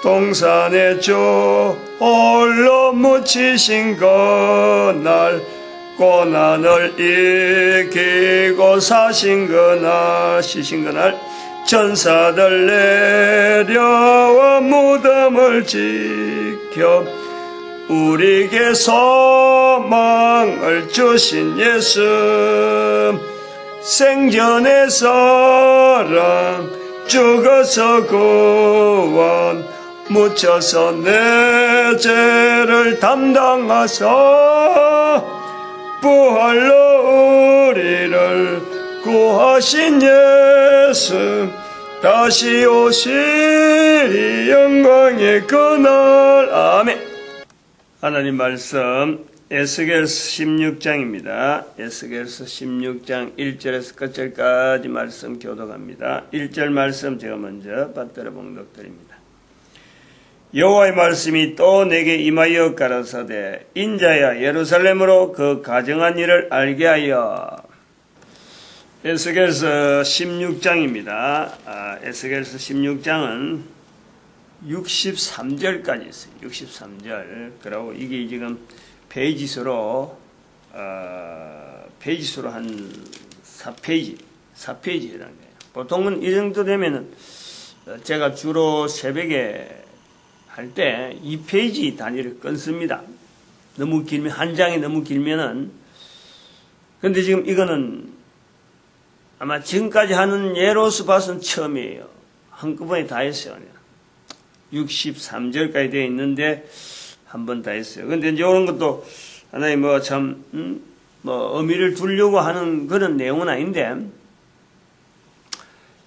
동산에 주 홀로 묻히신 그날 고난을 이기고 사신 그날 쉬신 그날 천사들 내려와 무덤을 지켜 우리에게 소망을 주신 예수 생전의 사랑 죽어서 구원 묻혀서 내 죄를 담당하사 부활로 우리를 구하신 예수 다시 오시리 영광의 그날 아멘. 하나님 말씀 에스겔서 16장입니다. 에스겔서 16장 1절에서 끝절까지 말씀 교독합니다. 1절 말씀 제가 먼저 받들어 봉독드립니다. 여호와의 말씀이 또 내게 임하여 가라사대 인자야 예루살렘으로 그 가정한 일을 알게 하여. 에스겔서 16장입니다. 에스겔서 16장은 63절까지 있어요. 63절. 그리고 이게 지금 페이지수로 한 4페이지 해당돼요. 보통은 이 정도 되면은 제가 주로 새벽에 할 때 2페이지 단위를 끊습니다. 너무 길면, 한 장이 너무 길면은. 근데 지금 이거는 아마 지금까지 하는 예로서 봐서는 처음이에요. 한꺼번에 다 했어요. 63절까지 되어 있는데 한 번 다 했어요. 근데 이제 이런 것도 하나의 의미를 두려고 하는 그런 내용은 아닌데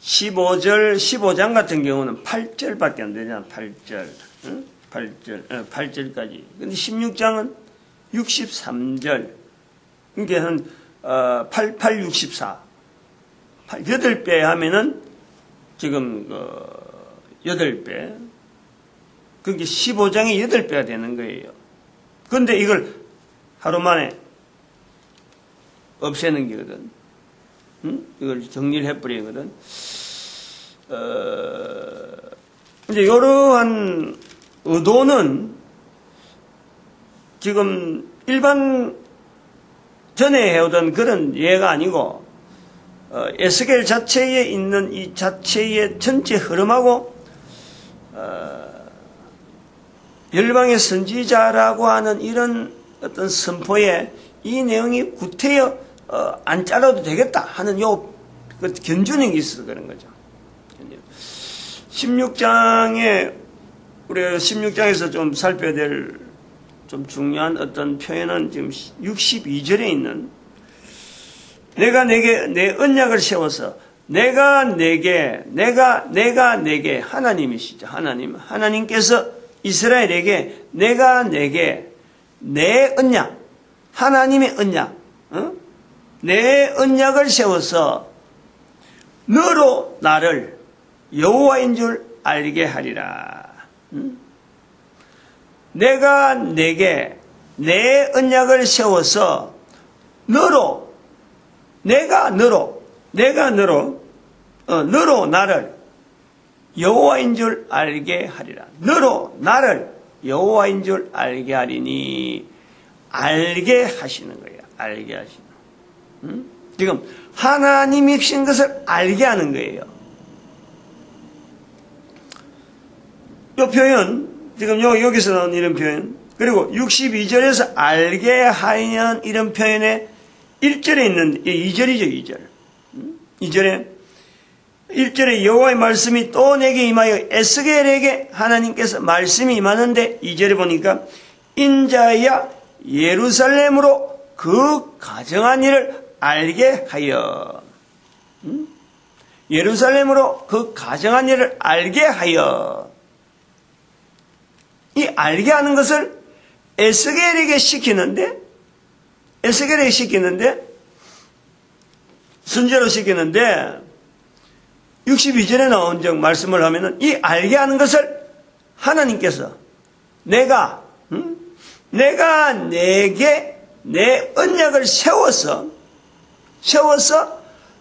15장 같은 경우는 8절밖에 안 되잖아. 8절. 8절까지. 근데 16장은 63절. 그러니까 한 64. 8배 하면은 지금 8배. 그게 15장이 8배가 되는 거예요. 그런데 이걸 하루 만에 없애는 거거든. 이걸 정리를 해버리거든. 이제 이러한 의도는 지금 일반 전에 해오던 그런 예가 아니고 에스겔 자체에 있는 이 자체의 전체 흐름하고 열방의 선지자라고 하는 이런 어떤 선포에 이 내용이 구태여 안 잘라도 되겠다 하는 그 견주는 게 있어서 그런 거죠. 16장에 우리가 16장에서 좀 살펴야 될 좀 중요한 어떤 표현은 지금 62절에 있는 내가 내게 내 언약을 세워서 내가 내게 하나님이시죠. 하나님께서 이스라엘에게 내가 내게 내 언약, 하나님의 언약, 내 언약을 세워서 너로 나를 여호와인 줄 알게 하리라. 내가 내게 내 언약을 세워서 너로 나를 여호와인 줄 알게 하리라. 너로 나를 여호와인 줄 알게 하리니 알게 하시는 거예요. 알게 하시는. 지금 하나님이 하신 것을 알게 하는 거예요. 이 표현 지금 여기서 나온 이런 표현 그리고 62절에서 알게 하는 이런 표현에 1절에 있는 2절이죠. 2절에 1절에 여호와의 말씀이 또 내게 임하여 에스겔에게 하나님께서 말씀이 임하는데 2절에 보니까 인자야 예루살렘으로 그 가정한 일을 알게 하여. 예루살렘으로 그 가정한 일을 알게 하여. 이 알게 하는 것을 에스겔에게 시키는데 순제로 시키는데 62절에 나온 적 말씀을 하면은 이 알게 하는 것을 하나님께서 내가 내게 내 언약을 세워서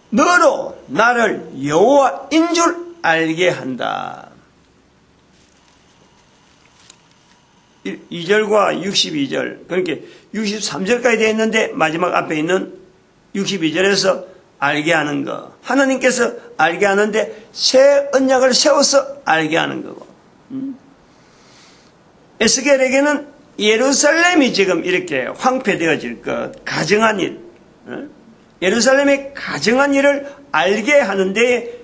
너로 나를 여호와인 줄 알게 한다. 62절과 62절, 그러니까 63절까지 되어 있는데 마지막 앞에 있는 62절에서 알게 하는 거. 하나님께서 알게 하는데 새 언약을 세워서 알게 하는 거고. 에스겔에게는 예루살렘이 지금 이렇게 황폐되어질 것, 가정한 일, 예루살렘의 가정한 일을 알게 하는데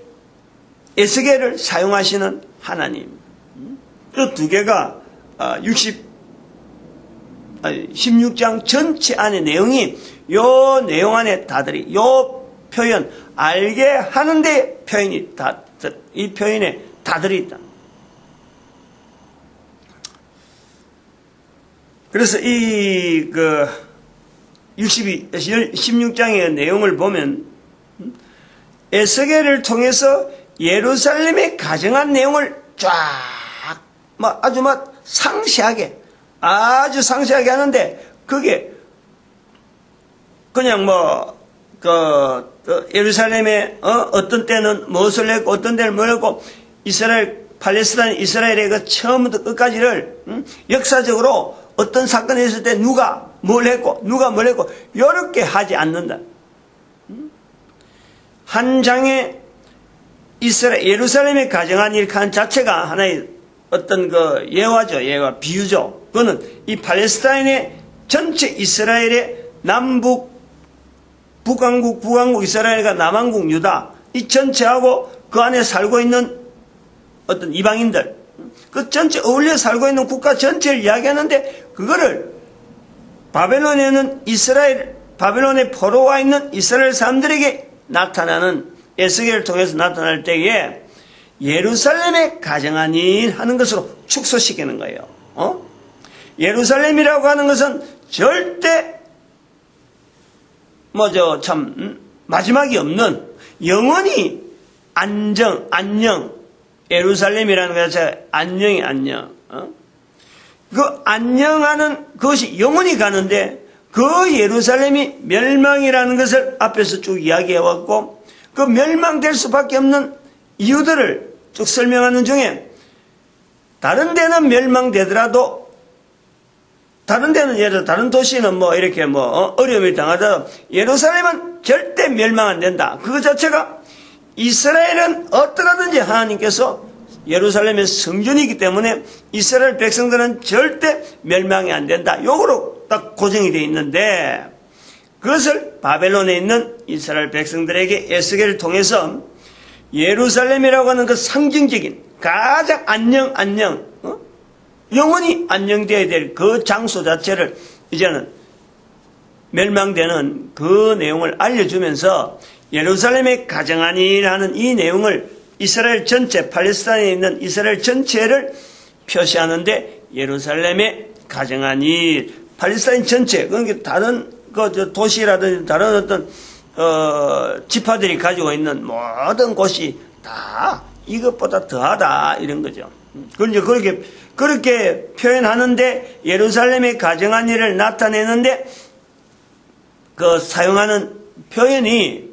에스겔을 사용하시는 하나님. 그 두 개가 16장 전체 안의 내용이 요 내용 안에 다들이 요 표현 알게 하는데 표현이 이 표현에 다들이 있다. 그래서 이 16장의 내용을 보면 에스겔을 통해서 예루살렘의 가정한 내용을 아주 상세하게 하는데 그게 그냥 예루살렘에 어떤 때는 무엇을 했고 어떤 때는 뭘 했고 팔레스타인 이스라엘의 그 처음부터 끝까지를 역사적으로 어떤 사건이 있을 때 누가 뭘 했고 이렇게 하지 않는다. 한 장의 예루살렘의 가정한 일 자체가 하나의 어떤 예화죠. 예화, 비유죠. 그거는 이 팔레스타인의 전체 이스라엘의 북왕국 이스라엘과 남왕국 유다 이 전체하고 그 안에 살고 있는 어떤 이방인들 그 전체 어울려 살고 있는 국가 전체를 이야기하는데 그거를 바벨론에 포로와 있는 이스라엘 사람들에게 나타나는 에스겔을 통해서 나타날 때에 예루살렘의 가정한 일 하는 것으로 축소시키는 거예요. 예루살렘이라고 하는 것은 절대 마지막이 없는 영원히 안녕. 예루살렘이라는 것 자체가 안녕이 안녕. 그 안녕하는 그것이 영원히 가는데 그 예루살렘이 멸망이라는 것을 앞에서 쭉 이야기해왔고 그 멸망될 수밖에 없는 이유들을 쭉 설명하는 중에 다른 데는 멸망되더라도 다른 데는 예를 들어 다른 도시는 어려움을 당하더라도 예루살렘은 절대 멸망 안 된다. 그것 자체가 이스라엘은 어떠하든지 하나님께서 예루살렘의 성전이기 때문에 이스라엘 백성들은 절대 멸망이 안 된다. 요거로 딱 고정이 되어 있는데 그것을 바벨론에 있는 이스라엘 백성들에게 에스겔을 통해서 예루살렘이라고 하는 그 상징적인 가장 안녕 영원히 안녕되어야 될 그 장소 자체를 이제는 멸망되는 그 내용을 알려주면서 예루살렘의 가정한 일하는 이 내용을 이스라엘 전체 팔레스타인에 있는 이스라엘 전체를 표시하는데 예루살렘의 가정한 일 팔레스타인 전체 그러니까 다른 도시라든지 다른 어떤 지파들이 가지고 있는 모든 곳이 다 이것보다 더하다 이런 거죠. 그런데 그렇게 표현하는데 예루살렘의 가정한 일을 나타내는데 그 사용하는 표현이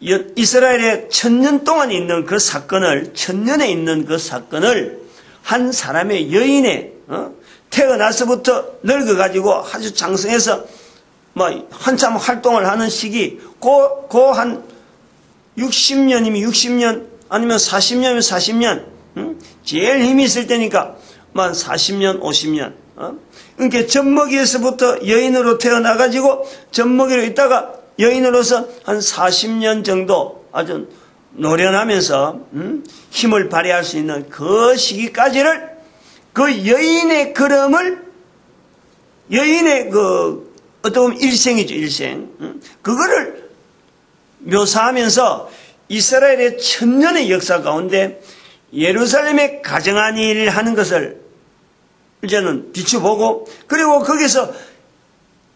이스라엘의 1000년 동안 있는 그 사건을 1000년에 있는 그 사건을 한 사람의 여인의 태어나서부터 늙어가지고 아주 장성해서 한참 활동을 하는 시기 한 60년이면 60년 아니면 40년이면 40년 제일 힘이 있을 때니까 40년 50년 그러니까 젖먹이에서부터 여인으로 태어나가지고 젖먹이로 있다가 여인으로서 한 40년 정도 아주 노련하면서 힘을 발휘할 수 있는 그 시기까지를 그 여인의 걸음을 여인의 어떻게 보면 일생이죠 일생 그거를 묘사하면서 이스라엘의 1000년의 역사 가운데 예루살렘의 가정한 일을 하는 것을 이제는 비추보고 그리고 거기서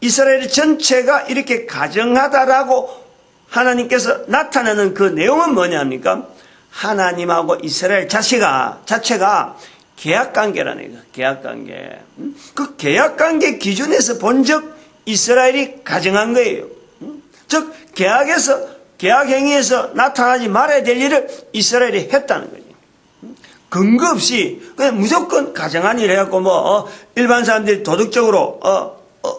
이스라엘 전체가 이렇게 가정하다라고 하나님께서 나타내는 그 내용은 뭐냐니까 하나님하고 이스라엘 자체가 계약관계라는 거예요. 계약관계. 그 계약관계 기준에서 본즉 이스라엘이 가정한 거예요. 즉 계약행위에서 나타나지 말아야 될 일을 이스라엘이 했다는 거죠. 근거 없이 그냥 무조건 가정한 일 해갖고 일반 사람들이 도덕적으로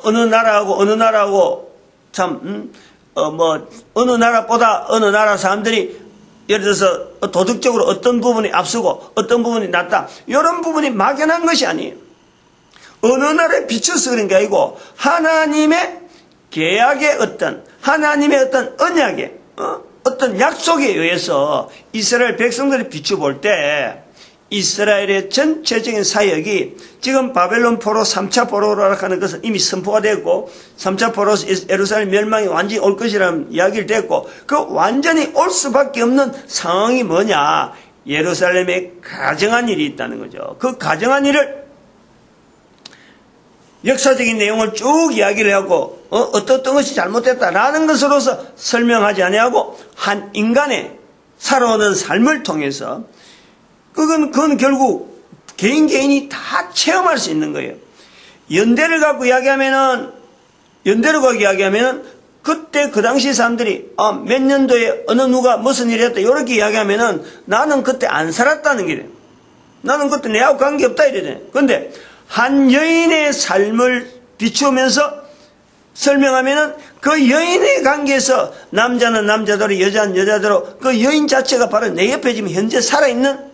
어느 나라하고 참 어느 나라보다 어느 나라 사람들이 예를 들어서 도덕적으로 어떤 부분이 앞서고 어떤 부분이 낮다, 이런 부분이 막연한 것이 아니에요. 어느 나라에 비춰서 그런 게 아니고 하나님의 계약의 하나님의 어떤 언약의 어떤 약속에 의해서 이스라엘 백성들이 비춰볼 때 이스라엘의 전체적인 사역이 지금 바벨론 포로 3차 포로라 하는 것은 이미 선포가 됐고 3차 포로 예루살렘 멸망이 완전히 올 것이라는 이야기를 됐고, 그 완전히 올 수밖에 없는 상황이 뭐냐, 예루살렘에 가정한 일이 있다는 거죠. 그 가정한 일을 역사적인 내용을 쭉 이야기를 하고 어떤 것이 잘못됐다라는 것으로서 설명하지 아니하고 한 인간의 살아오는 삶을 통해서 그건 결국 개인이 다 체험할 수 있는 거예요. 연대를 갖고 이야기하면은 그때 그 당시 사람들이 몇 년도에 어느 누가 무슨 일을 했다 이렇게 이야기하면은 나는 그때 안 살았다는 게 돼. 나는 그때 내하고 관계없다 이래. 그런데 한 여인의 삶을 비추면서 설명하면은 그 여인의 관계에서 남자는 남자대로 여자는 여자대로 그 여인 자체가 바로 내 옆에 지금 현재 살아있는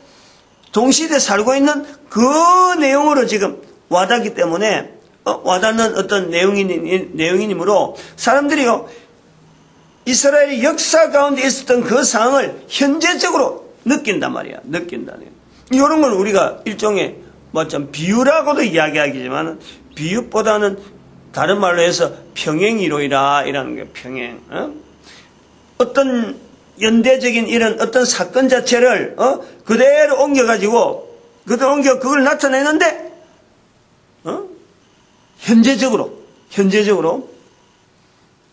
동시대에 살고 있는 그 내용으로 지금 와닿기 때문에 와닿는 어떤 내용이므로 사람들이요 이스라엘의 역사 가운데 있었던 그 상황을 현재적으로 느낀단 말이야. 느낀다네. 이런 걸 우리가 일종의 좀 비유라고도 이야기하기지만 비유보다는 다른 말로 해서 평행이론이라 이라는 게 평행. 어떤 연대적인 이런 어떤 사건 자체를 그대로 옮겨가지고 그걸 나타내는데 현재적으로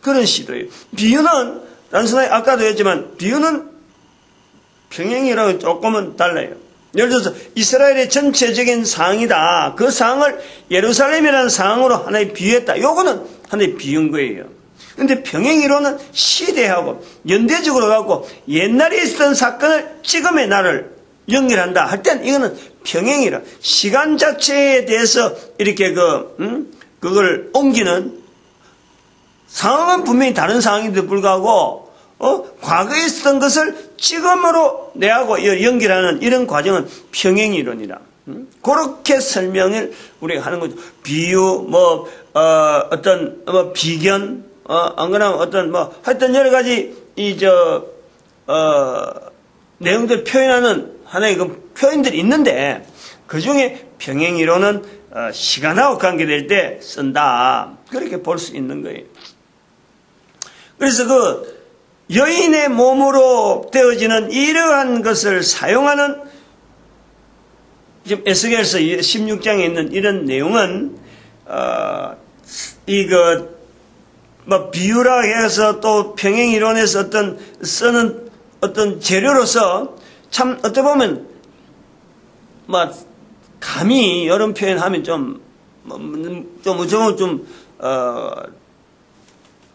그런 시도예요. 비유는 단순하게 아까도 했지만 비유는 평행이라고 조금은 달라요. 예를 들어서 이스라엘의 전체적인 상황이다. 그 상황을 예루살렘이라는 상황으로 하나의 비유했다. 요거는 하나의 비유인 거예요. 근데 평행이론은 시대하고 연대적으로 가고 옛날에 있었던 사건을 지금의 날을 연결한다 할 땐 이거는 평행이론. 시간 자체에 대해서 이렇게 그걸 옮기는 상황은 분명히 다른 상황인데도 불구하고 과거에 있었던 것을 지금으로 내하고 연결하는 이런 과정은 평행이론이라. 그렇게 설명을 우리가 하는 거죠. 비유, 어떤, 비견, 안 그러면 하여튼 여러 가지, 내용들 표현하는 하나의 그 표현들이 있는데, 그 중에 평행이론은, 시간하고 관계될 때 쓴다. 그렇게 볼 수 있는 거예요. 그래서 여인의 몸으로 되어지는 이러한 것을 사용하는 지금 에스겔서 16장에 있는 이런 내용은 비유라 해서 또 평행이론에서 쓰는 어떤 재료로서 참 어떻게 보면 감히 이런 표현하면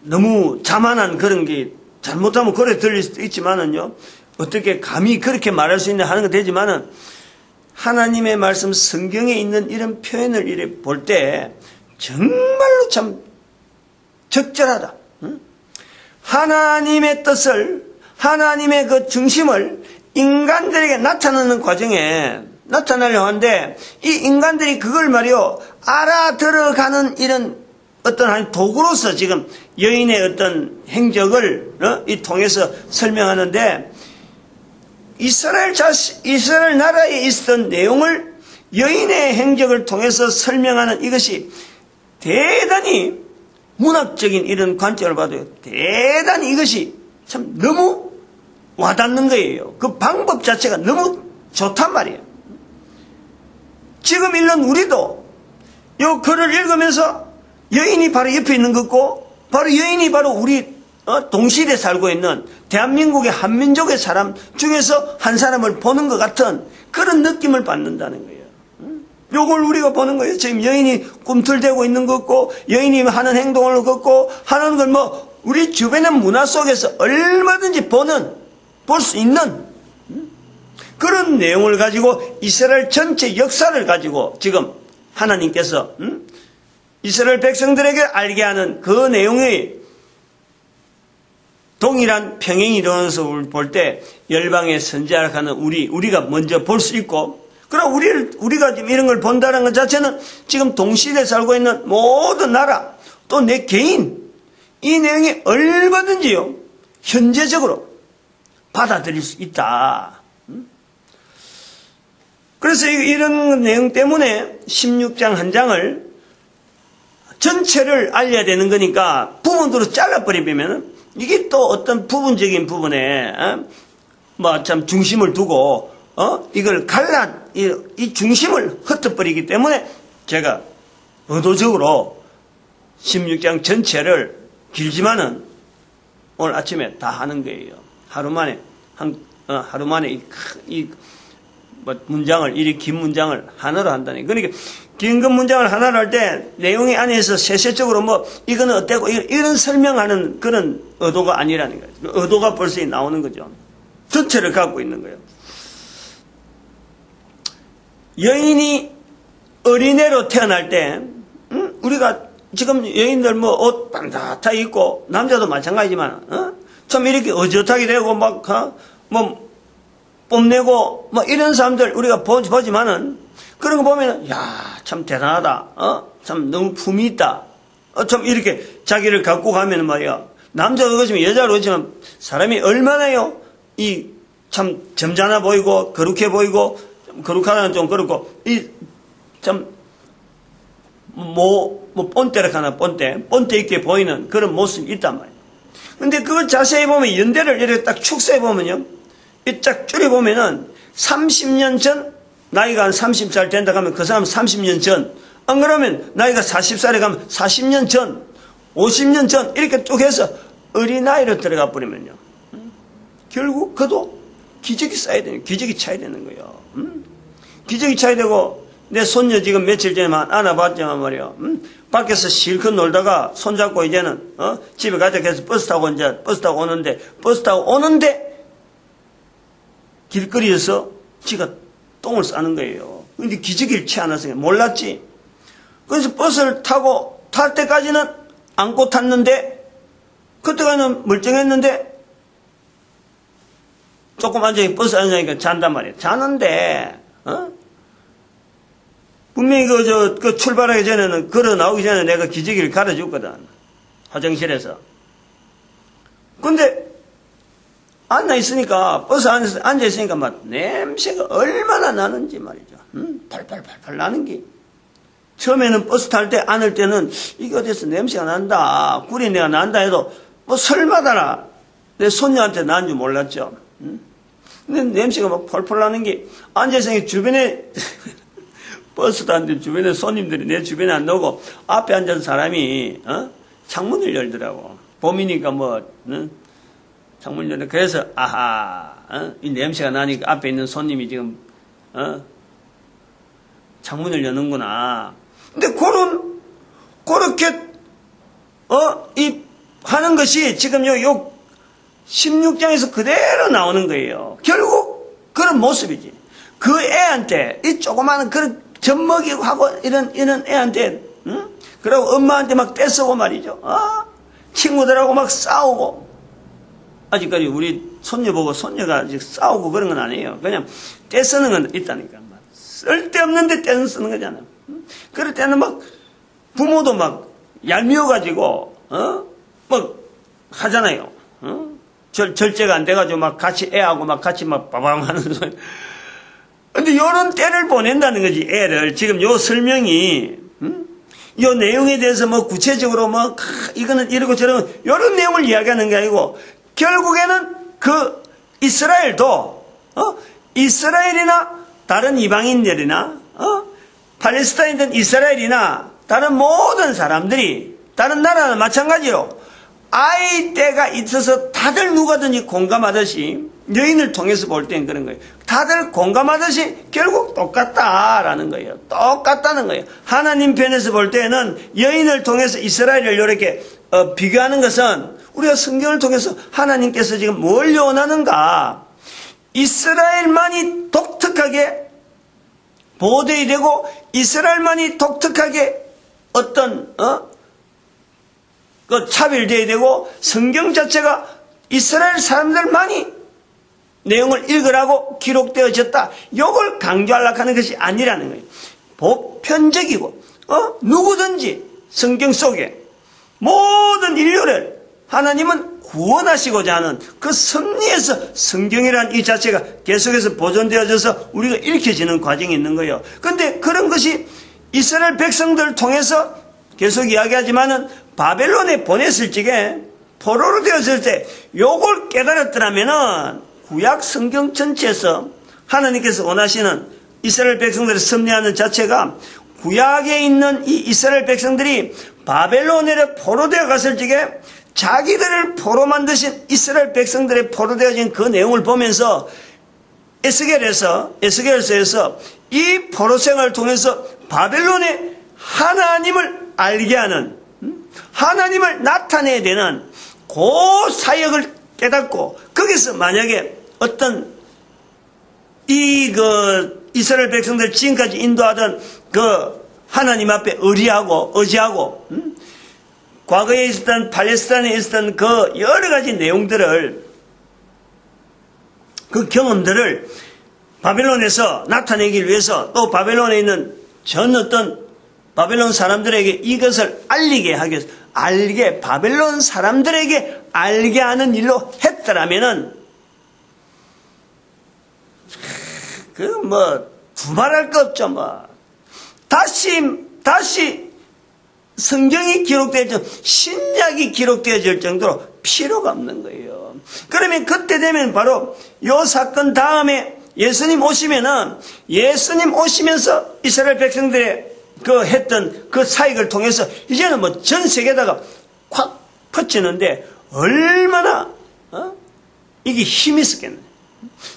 너무 자만한 그런 게 잘못하면 그래 들릴 수도 있지만은요, 어떻게 감히 그렇게 말할 수 있냐 하는 거 되지만은, 하나님의 말씀 성경에 있는 이런 표현을 이렇게 볼 때, 정말로 참 적절하다. 하나님의 뜻을, 하나님의 그 중심을 인간들에게 나타내는 과정에 나타나려고 하는데, 이 인간들이 그걸 말이요, 알아들어가는 이런 어떤 한 도구로서 지금 여인의 어떤 행적을 이 통해서 설명하는데, 이스라엘 나라에 있었던 내용을 여인의 행적을 통해서 설명하는 이것이 대단히 문학적인 이런 관점을 봐도 대단히 이것이 참 너무 와닿는 거예요. 그 방법 자체가 너무 좋단 말이에요. 지금 읽는 우리도 이 글을 읽으면서 여인이 바로 옆에 있는 것고, 바로 여인이 바로 우리 동시대에 살고 있는 대한민국의 한민족의 사람 중에서 한 사람을 보는 것 같은 그런 느낌을 받는다는 거예요. 요걸 우리가 보는 거예요. 지금 여인이 꿈틀대고 있는 것 같고, 여인이 하는 행동을 걷고 하는 걸 우리 주변의 문화 속에서 얼마든지 볼 수 있는 그런 내용을 가지고 이스라엘 전체 역사를 가지고 지금 하나님께서 이스라엘 백성들에게 알게 하는 그 내용의 동일한 평행이 이루어지는 것을 볼 때 열방의 선지자라는 우리가 먼저 볼 수 있고, 그럼 우리가 지금 이런 걸 본다는 것 자체는 지금 동시대에 살고 있는 모든 나라 또 내 개인 이 내용이 얼마든지요 현재적으로 받아들일 수 있다. 그래서 이런 내용 때문에 16장 한 장을 전체를 알려야 되는 거니까 부분으로 잘라버리면 이게 또 어떤 부분적인 부분에 뭐 참 중심을 두고 이걸 이 중심을 흩어버리기 때문에 제가 의도적으로 16장 전체를 길지만은 오늘 아침에 다 하는 거예요. 하루 만에 이 문장을, 이리 긴 문장을 하나로 한다니. 그러니까 긴 문장을 하나로 할 때 내용이 안에서 세세적으로 뭐 이거는 어때고 이런 설명하는 그런 의도가 아니라는 거예요. 의도가 벌써 나오는 거죠. 전체를 갖고 있는 거예요. 여인이 어린애로 태어날 때 우리가 지금 여인들 뭐 옷 반듯하게 입고 남자도 마찬가지지만 참 이렇게 어젓하게 되고 막 뭐 뽐내고 뭐 이런 사람들 우리가 보지만은 그런 거 보면은 야, 참 대단하다. 참 너무 품이 있다. 참 이렇게 자기를 갖고 가면은 말이야. 남자도 그렇지만 여자도 그렇지만 사람이 얼마나요? 이 참 점잖아 보이고 거룩해 보이고 거룩하다는 좀 그렇고 이 참 뭐 뻔때라 하나 뻔때 있게 보이는 그런 모습이 있단 말이에요. 근데 그걸 자세히 보면 연대를 이렇게 딱 축소해 보면요. 이 딱 줄여보면은 30년 전 나이가 한 30살 된다 하면 그 사람 30년 전, 안 그러면 나이가 40살에 가면 40년 전, 50년 전 이렇게 쭉 해서 어린아이로 들어가 버리면요. 결국 그도 기적이 쌓여야 되는, 기적이 차야 되는 거예요. 기적이 차야 되고 내 손녀 지금 며칠 전에만 안아봤지만 말이야. 밖에서 실컷 놀다가 손잡고 이제는 집에 가자 해서 버스 타고 오는데 길거리에서 지가 똥을 싸는 거예요. 근데 기저귀를 채 안 했으니까 몰랐지. 그래서 버스를 타고 탈 때까지는 안고 탔는데 그때까지는 멀쩡했는데 조금 앉아있고 버스 앉아니까 잔단 말이에요. 자는데 분명히 그 출발하기 전에는 걸어 나오기 전에 내가 기저귀를 갈아줬거든. 화장실에서. 근데 앉아있으니까, 버스 안에서 앉아있으니까 막 냄새가 얼마나 나는지 말이죠. 팔팔팔팔 나는 게. 처음에는 버스 탈 때, 안을 때는 이게 어디서 냄새가 난다, 구린내가 난다 해도 뭐 설마다나 내 손녀한테 난 줄 몰랐죠. 근데 냄새가 막 펄펄 나는 게 앉아있으니까 주변에 버스도 안 돼. 주변에 손님들이 내 주변에 안 나오고 앞에 앉은 사람이 창문을 열더라고. 봄이니까 창문을 열더라고. 그래서 이 냄새가 나니까 앞에 있는 손님이 지금 창문을 여는구나. 근데 그렇게 이 하는 것이 지금 요 16장에서 그대로 나오는 거예요. 결국 그런 모습이지. 그 애한테 이 조그마한 그런 젖먹이고 하고 이런 애한테 그리고 엄마한테 막 떼쓰고 말이죠. 친구들하고 막 싸우고. 아직까지 우리 손녀 보고 손녀가 아직 싸우고 그런 건 아니에요. 그냥 떼쓰는 건 있다니까. 쓸데없는데 떼쓰는 거잖아. 그럴 때는 막 부모도 막 얄미워가지고 막 하잖아요. 절제가 안 돼가지고 막 같이 애하고 막 같이 막 빠방 하는 소리. 근데 요런 때를 보낸다는 거지, 애를. 지금 요 설명이, 요 내용에 대해서 뭐 구체적으로 뭐, 이거는 이러고 저러고, 요런 내용을 이야기하는 게 아니고, 결국에는 그 이스라엘도, 이스라엘이나 다른 이방인들이나, 팔레스타인이든 이스라엘이나 다른 모든 사람들이, 다른 나라는 마찬가지로, 아이 때가 있어서 다들 누가든지 공감하듯이 여인을 통해서 볼 때는 그런 거예요. 다들 공감하듯이 결국 똑같다라는 거예요. 똑같다는 거예요. 하나님 편에서 볼 때는 여인을 통해서 이스라엘을 이렇게 비교하는 것은 우리가 성경을 통해서 하나님께서 지금 뭘 요원하는가, 이스라엘만이 독특하게 보호되어야 되고 이스라엘만이 독특하게 차별되어야 되고 성경 자체가 이스라엘 사람들만이 내용을 읽으라고 기록되어졌다. 이걸 강조하려고 하는 것이 아니라는 거예요. 보편적이고 누구든지 성경 속에 모든 인류를 하나님은 구원하시고자 하는 그 섭리에서 성경이라는 이 자체가 계속해서 보존되어져서 우리가 읽혀지는 과정이 있는 거예요. 그런데 그런 것이 이스라엘 백성들을 통해서 계속 이야기하지만은 바벨론에 보냈을 적에 포로로 되었을 때 요걸 깨달았더라면은 구약 성경 전체에서 하나님께서 원하시는 이스라엘 백성들을 섭리하는 자체가 구약에 있는 이 이스라엘 백성들이 바벨론에 포로되어 갔을 적에 자기들을 포로 만드신 이스라엘 백성들의 포로되어진 그 내용을 보면서 에스겔서에서 이 포로 생활을 통해서 바벨론의 하나님을 알게 하는, 하나님을 나타내야 되는 그 사역을 깨닫고 거기서 만약에 어떤 이스라엘 백성들 지금까지 인도하던 그 하나님 앞에 의지하고 과거에 있었던 팔레스타인에 있었던 그 여러 가지 내용들을, 그 경험들을 바벨론에서 나타내기 위해서 또 바벨론에 있는 전 어떤 바벨론 사람들에게 이것을 알리게 하기 위해서 바벨론 사람들에게 알게 하는 일로 했더라면은 두말할 거 없죠. 다시 성경이 기록되어져, 신약이 되어질 정도로 필요가 없는 거예요. 그러면 그때 되면 바로 요 사건 다음에 예수님 오시면은, 예수님 오시면서 이스라엘 백성들의 했던 그 사역을 통해서 이제는 전 세계에다가 확 퍼지는데 얼마나 이게 힘이 있었겠네.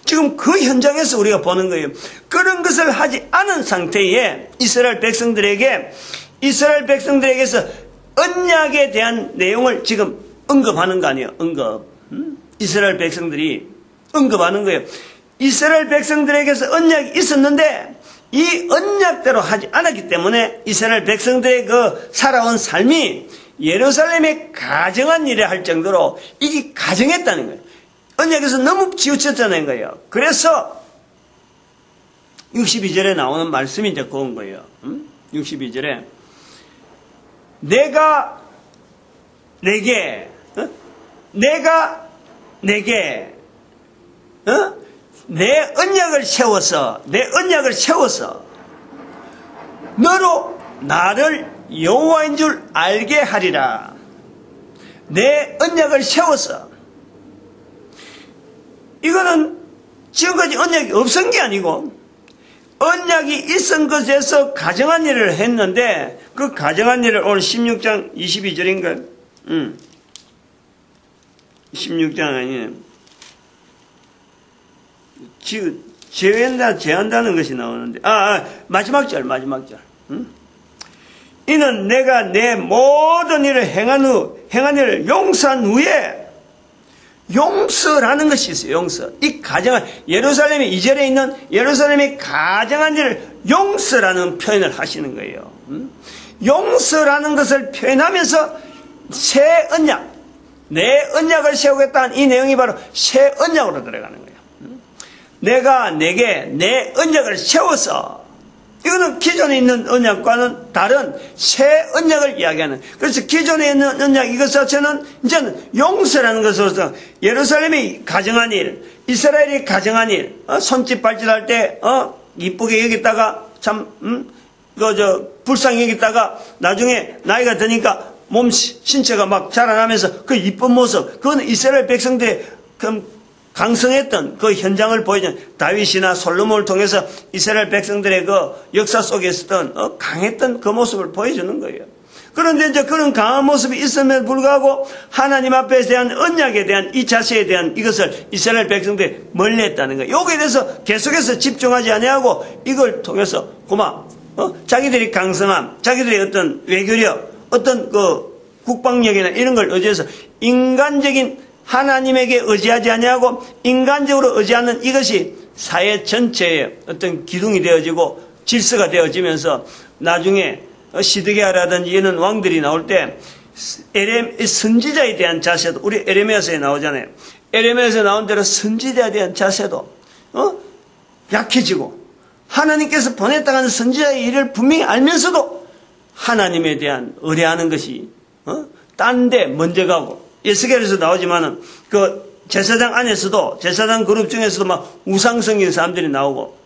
지금 그 현장에서 우리가 보는 거예요. 그런 것을 하지 않은 상태에 이스라엘 백성들에게서 언약에 대한 내용을 지금 언급하는 거 아니에요. 이스라엘 백성들이 언급하는 거예요. 이스라엘 백성들에게서 언약이 있었는데 이 언약대로 하지 않았기 때문에 이스라엘 백성들의 그 살아온 삶이 예루살렘에 가정한 일을 할 정도로 이게 가정했다는 거예요. 언약에서 너무 치우쳤다는 거예요. 그래서 62절에 나오는 말씀이 이제 그런 거예요. 62절에 내가 내게 내 언약을 세워서 너로 나를 여호와인 줄 알게 하리라. 내 언약을 세워서, 이거는 지금까지 언약이 없은 게 아니고 언약이 있은 것에서 가정한 일을 했는데, 그 가정한 일을 오늘 16장 22절인가요? 16장 아니에요. 지금 제한다는 것이 나오는데, 마지막 절. 이는 내가 내 모든 일을 행한 일을 용서한 후에, 용서라는 것이 있어요. 용서. 이 가정한, 예루살렘의 2절에 있는 예루살렘의 가정한 일을 용서라는 표현을 하시는 거예요. 용서라는 것을 표현하면서 새 언약, 내 언약을 세우겠다는 이 내용이 바로 새 언약으로 들어가는 거예요. 내가 내게 내 언약을 세워서, 이거는 기존에 있는 언약과는 다른 새 언약을 이야기하는. 그래서 기존에 있는 언약 이것 자체는 이제는 용서라는 것으로서 예루살렘이 가정한 일, 이스라엘이 가정한 일, 손짓 발짓할 때 이쁘게 여겼다가 참 불쌍히 여겼다가 나중에 나이가 드니까 몸 신체가 막 자라나면서 그 이쁜 모습, 그건 이스라엘 백성들의 강성했던 그 현장을 보여준 다윗이나 솔로몬을 통해서 이스라엘 백성들의 그 역사 속에 있었던 강했던 그 모습을 보여주는 거예요. 그런데 이제 그런 강한 모습이 있음에도 불구하고 하나님 앞에 대한 언약에 대한 이 자세에 대한 이것을 이스라엘 백성들이 멀리했다는 거예요. 여기에 대해서 계속해서 집중하지 아니하고 이걸 통해서 자기들이 강성함, 자기들의 어떤 외교력, 어떤 그 국방력이나 이런 걸 의지해서 인간적인 하나님에게 의지하지 아니하고 인간적으로 의지하는 이것이 사회 전체의 어떤 기둥이 되어지고 질서가 되어지면서 나중에 시드게아라든지 이런 왕들이 나올 때 선지자에 대한 자세도 우리 에레미야서에 나오잖아요. 에레미야서에 나온 대로 선지자에 대한 자세도 약해지고 하나님께서 보냈다고 하는 선지자의 일을 분명히 알면서도 하나님에 대한 의뢰하는 것이 딴 데 먼저 가고 에스겔에서 나오지만은 그 제사장 안에서도 제사장 그룹 중에서도 막 우상성인 사람들이 나오고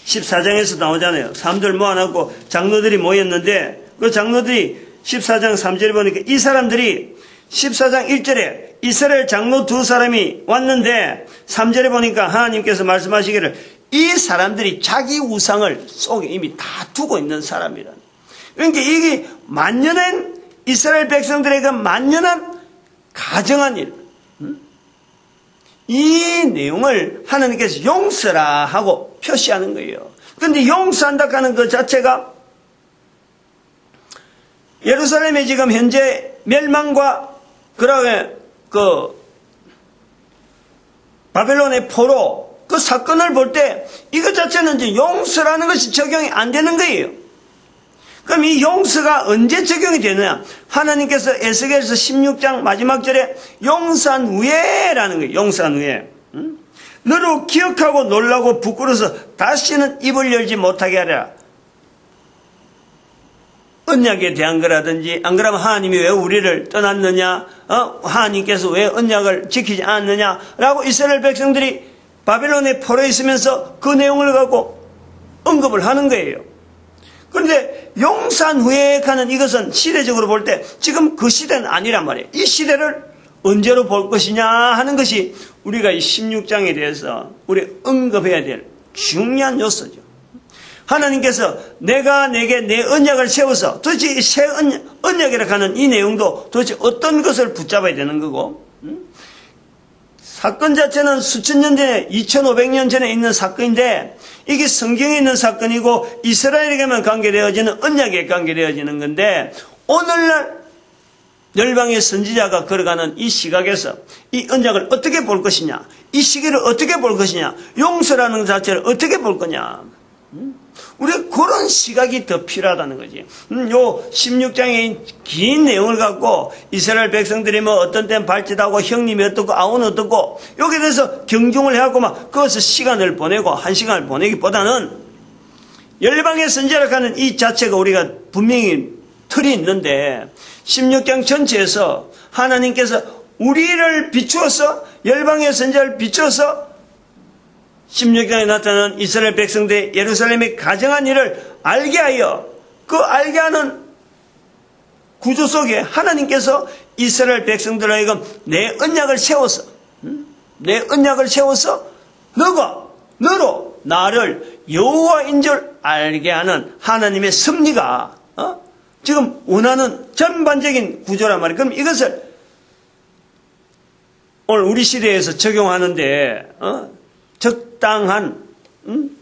14장에서 나오잖아요. 사람들 모아놓고 장로들이 모였는데 그 장로들이 14장 3절에 보니까 이 사람들이 14장 1절에 이스라엘 장로 두 사람이 왔는데 3절에 보니까 하나님께서 말씀하시기를 이 사람들이 자기 우상을 속에 이미 다 두고 있는 사람이라. 그러니까 이게 만연한 이스라엘 백성들에게 만연한 가정한 일. 이 내용을 하나님께서 용서라 하고 표시하는 거예요. 그런데 용서한다고 하는 그 자체가 예루살렘의 지금 현재 멸망과 그다음에 그 바벨론의 포로 그 사건을 볼 때 이것 자체는 이제 용서라는 것이 적용이 안 되는 거예요. 그럼 이 용서가 언제 적용이 되느냐? 하나님께서 에스겔서 16장 마지막 절에 용서한 후에라는 거예요. 용서한 후에. 너로 기억하고 놀라고 부끄러워서 다시는 입을 열지 못하게 하라. 언약에 대한 거라든지 안 그러면 하나님이 왜 우리를 떠났느냐, 하나님께서 왜 언약을 지키지 않느냐라고 이스라엘 백성들이 바벨론에 포로에 있으면서 그 내용을 갖고 언급을 하는 거예요. 그런데 용서한 후에 가는 이것은 시대적으로 볼 때 지금 그 시대는 아니란 말이에요. 이 시대를 언제로 볼 것이냐 하는 것이 우리가 이 16장에 대해서 우리 언급해야 될 중요한 요소죠. 하나님께서 내가 내게 내 언약을 세워서 도대체 이 새 언약이라고 하는 이 내용도 도대체 어떤 것을 붙잡아야 되는 거고, 사건 자체는 수천 년 전에 2500년 전에 있는 사건인데 이게 성경에 있는 사건이고 이스라엘에게만 관계되어지는 언약에 관계되어지는 건데 오늘날 열방의 선지자가 걸어가는 이 시각에서 이 언약을 어떻게 볼 것이냐, 이 시기를 어떻게 볼 것이냐, 용서라는 자체를 어떻게 볼 거냐, 우리 그런 시각이 더 필요하다는 거지. 요 16장의 긴 내용을 갖고 이스라엘 백성들이 뭐 어떤 때는 발짓하고 형님이 어떻고 아우는 어떻고 여기에 대해서 경중을 해갖고 막 거기서 시간을 보내고 한 시간을 보내기보다는 열방의 선지자라고 하는 이 자체가 우리가 분명히 틀이 있는데 16장 전체에서 하나님께서 우리를 비추어서 열방의 선지자를 비추어서 16장에 나타나는 이스라엘 백성들 예루살렘의 가정한 일을 알게 하여 그 알게 하는 구조 속에 하나님께서 이스라엘 백성들로 하여금 내 언약을 세워서 너로 나를 여호와인 줄 알게 하는 하나님의 섭리가 지금 원하는 전반적인 구조란 말이에요. 그럼 이것을 오늘 우리 시대에서 적용하는데 적당한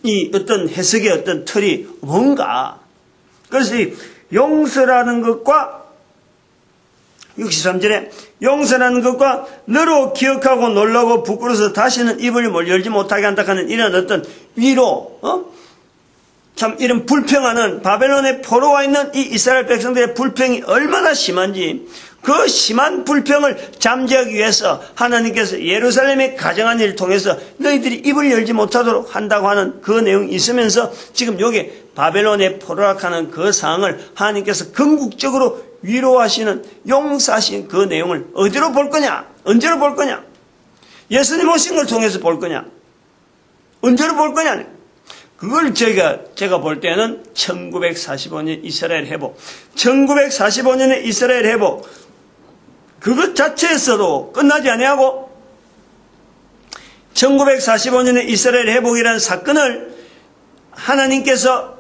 이 어떤 해석의 어떤 틀이 뭔가. 그래서 이 용서라는 것과 63절에 용서라는 것과 너로 기억하고 놀라고 부끄러워서 다시는 입을 열지 못하게 한다 하는 이런 어떤 위로, 참 이런 불평하는 바벨론의 포로와 있는 이 이스라엘 백성들의 불평이 얼마나 심한지 그 심한 불평을 잠재우기 위해서 하나님께서 예루살렘의 가정한 일을 통해서 너희들이 입을 열지 못하도록 한다고 하는 그 내용이 있으면서 지금 여기 바벨론의 포로락하는 그 상황을 하나님께서 궁극적으로 위로하시는 용서하신 그 내용을 어디로 볼 거냐? 언제로 볼 거냐? 예수님 오신 걸 통해서 볼 거냐? 언제로 볼 거냐? 그걸 제가 볼 때는 1945년 이스라엘 회복, 1945년의 이스라엘 회복, 그것 자체에서도 끝나지 아니하고 1945년의 이스라엘 회복이라는 사건을 하나님께서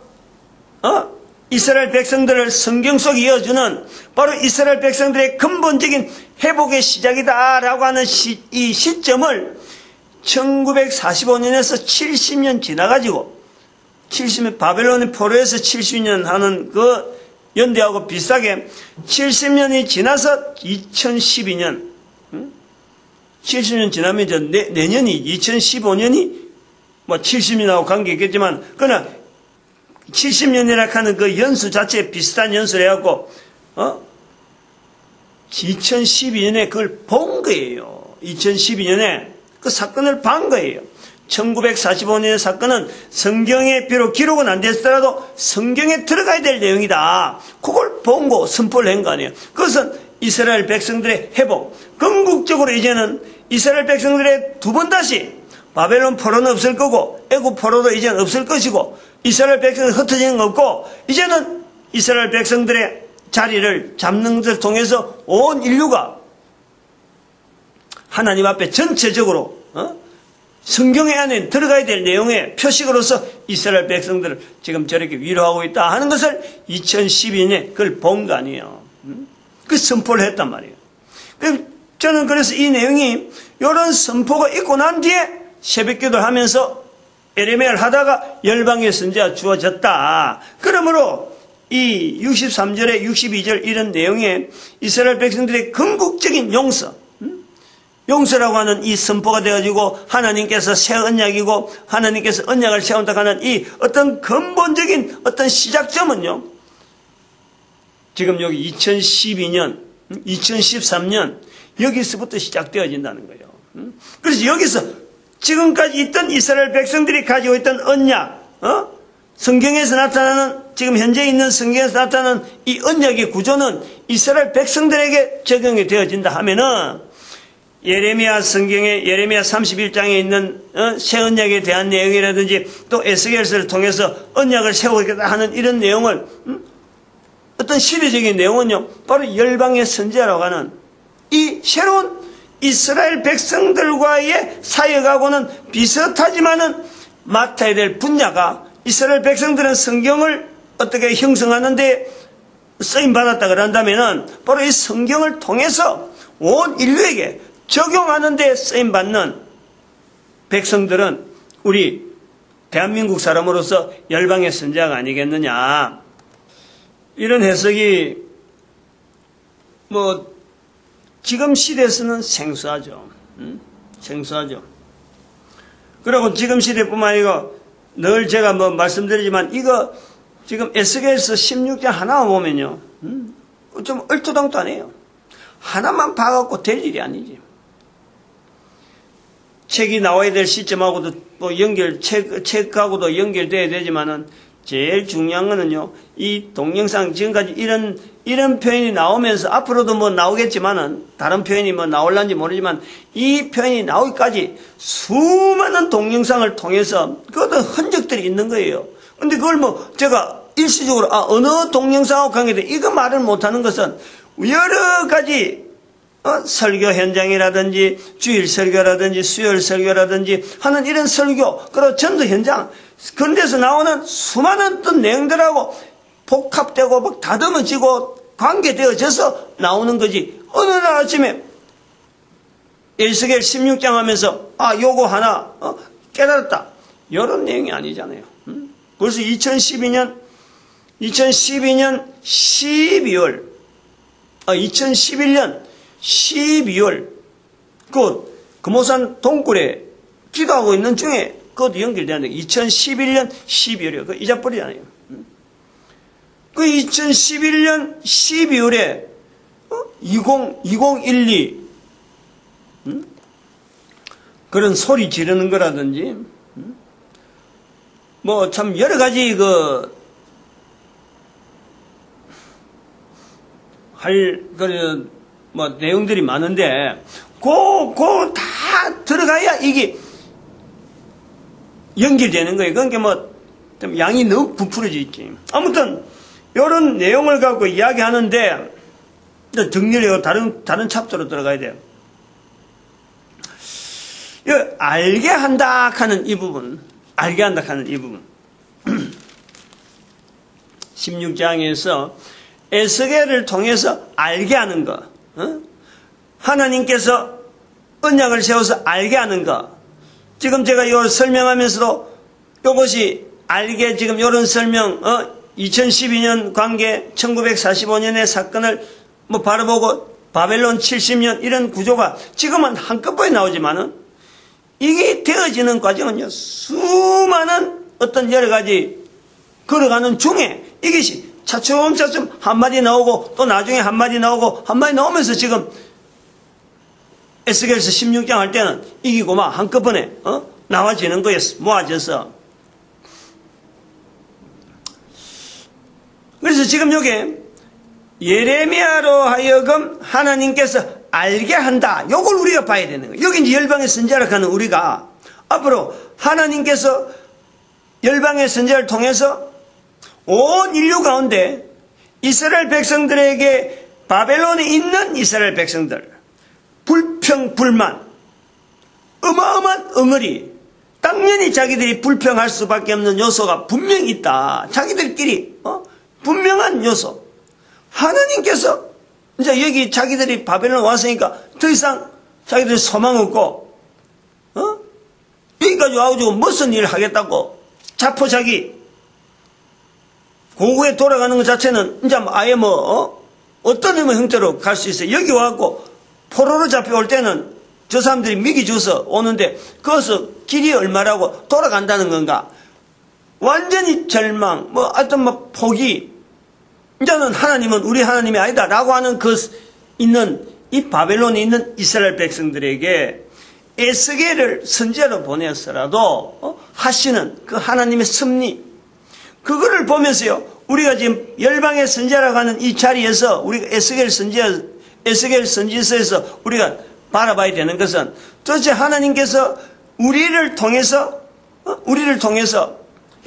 이스라엘 백성들을 성경 속에 이어주는 바로 이스라엘 백성들의 근본적인 회복의 시작이다라고 하는 이 시점을 1945년에서 70년 지나가지고 70년 바벨론의 포로에서 70년 하는 그 연대하고 비슷하게 70년이 지나서 2012년 70년 지나면 내년이 2015년이 뭐 70년하고 관계 있겠지만 그러나 70년이라 하는 그 연수 자체에 비슷한 연수를 해갖고 2012년에 그걸 본 거예요. 2012년에 그 사건을 본 거예요. 1945년의 사건은 성경에 비록 기록은 안 됐더라도 성경에 들어가야 될 내용이다. 그걸 본고 선포를 한 거 아니에요. 그것은 이스라엘 백성들의 회복. 궁극적으로 이제는 이스라엘 백성들의 두 번 다시 바벨론 포로는 없을 거고 애굽 포로도 이제는 없을 것이고 이스라엘 백성은 흩어지는 거 없고 이제는 이스라엘 백성들의 자리를 잡는 것을 통해서 온 인류가 하나님 앞에 전체적으로 성경에 안에 들어가야 될 내용의 표식으로서 이스라엘 백성들을 지금 저렇게 위로하고 있다 하는 것을 2012년에 그걸 본 거 아니에요. 그 선포를 했단 말이에요. 저는 그래서 이 내용이 이런 선포가 있고 난 뒤에 새벽기도를 하면서 에레미야를 하다가 열방의 선지자가 주어졌다. 그러므로 이 63절에 62절 이런 내용에 이스라엘 백성들의 궁극적인 용서라고 하는 이 선포가 되어지고 하나님께서 새 언약이고 하나님께서 언약을 세운다 하는 이 어떤 근본적인 어떤 시작점은요. 지금 여기 2012년, 2013년 여기서부터 시작되어진다는 거예요. 그래서 여기서 지금까지 있던 이스라엘 백성들이 가지고 있던 언약, 성경에서 나타나는 지금 현재 있는 성경에서 나타나는 이 언약의 구조는 이스라엘 백성들에게 적용이 되어진다 하면은 예레미야 성경에 예레미야 31장에 있는 새 언약에 대한 내용이라든지 또 에스겔서를 통해서 언약을 세우겠다 하는 이런 내용을 어떤 시대적인 내용은요 바로 열방의 선지자라고 하는 이 새로운 이스라엘 백성들과의 사역하고는 비슷하지만은 맡아야 될 분야가 이스라엘 백성들은 성경을 어떻게 형성하는데 쓰임받았다 그런다면은 바로 이 성경을 통해서 온 인류에게 적용하는 데 쓰임받는 백성들은 우리 대한민국 사람으로서 열방의 선지자가 아니겠느냐. 이런 해석이 지금 시대에서는 생소하죠. 생소하죠. 그리고 지금 시대뿐만 아니라 늘 제가 말씀드리지만 이거 지금 에스겔서 16장 하나만 보면요. 좀 얼토당토하네요. 하나만 봐갖고 될 일이 아니지. 책이 나와야 될 시점하고도 책하고도 연결돼야 되지만은 제일 중요한 거는요, 이 동영상 지금까지 이런 표현이 나오면서 앞으로도 나오겠지만은 다른 표현이 나올란지 모르지만 이 표현이 나오기까지 수많은 동영상을 통해서 그 어떤 흔적들이 있는 거예요. 근데 그걸 제가 일시적으로 어느 동영상하고 관계돼 이거 말을 못하는 것은 여러 가지 설교 현장이라든지 주일 설교라든지 수요일 설교라든지 하는 이런 설교 그리고 전도 현장 그런 데서 나오는 수많은 또 내용들하고 복합되고 다듬어지고 관계되어져서 나오는 거지. 어느 날 아침에 에스겔 16장 하면서 요거 하나 깨달았다 이런 내용이 아니잖아요. 벌써 2012년 12월 2011년 12월 금오산 동굴에 기도하고 있는 중에 그것도 연결되는데 2011년 12월이에요. 그거 잊어버리잖아요. 그 2011년 12월에 2012 그런 소리 지르는 거라든지 참 여러 가지 내용들이 많은데 다 들어가야 이게 연결되는 거예요. 그러니까 좀 양이 너무 부풀어져 있지. 아무튼 이런 내용을 갖고 이야기하는데 정렬해서 다른 챕터로 들어가야 돼요. 알게 한다 하는 이 부분 16장에서 에스겔을 통해서 알게 하는 거, 하나님께서 언약을 세워서 알게 하는 거. 지금 제가 이걸 설명하면서도 이것이 알게 지금 이런 설명, 2012년 관계 1945년의 사건을 바라보고 바벨론 70년 이런 구조가 지금은 한꺼번에 나오지만은 이게 되어지는 과정은요, 수많은 어떤 여러 가지 걸어가는 중에 이것이 차츰차츰 한 마디 나오고 또 나중에 한 마디 나오고 한 마디 나오면서 지금 에스겔서 16장 할 때는 이기고 막 한꺼번에 나와지는 거였어. 모아져서. 그래서 지금 여기 예레미야로 하여금 하나님께서 알게 한다. 요걸 우리가 봐야 되는 거예요. 여기 이제 열방의 선지자라 하는 우리가 앞으로 하나님께서 열방의 선지자를 통해서 온 인류 가운데 이스라엘 백성들에게 바벨론에 있는 이스라엘 백성들 불평, 불만, 어마어마한 엉어리, 당연히 자기들이 불평할 수밖에 없는 요소가 분명히 있다. 자기들끼리 분명한 요소. 하나님께서 이제 여기 자기들이 바벨론 왔으니까 더 이상 자기들이 소망 없고 여기까지 와가지고 무슨 일을 하겠다고 자포자기 고국에 돌아가는 것 자체는 이제 아예 어떤 형태로 갈 수 있어요. 여기 와갖고 포로로 잡혀올 때는 저 사람들이 미기 줘서 오는데 거기서 길이 얼마라고 돌아간다는 건가? 완전히 절망, 하여튼 포기. 이제는 하나님은 우리 하나님이 아니다라고 하는 이 바벨론에 있는 이스라엘 백성들에게 에스겔을 선지자로 보내서라도 하시는 그 하나님의 섭리, 그거를 보면서요, 우리가 지금 열방의 선지자라고 하는 이 자리에서 우리가 에스겔 선지서에서 우리가 바라봐야 되는 것은 도대체 하나님께서 우리를 통해서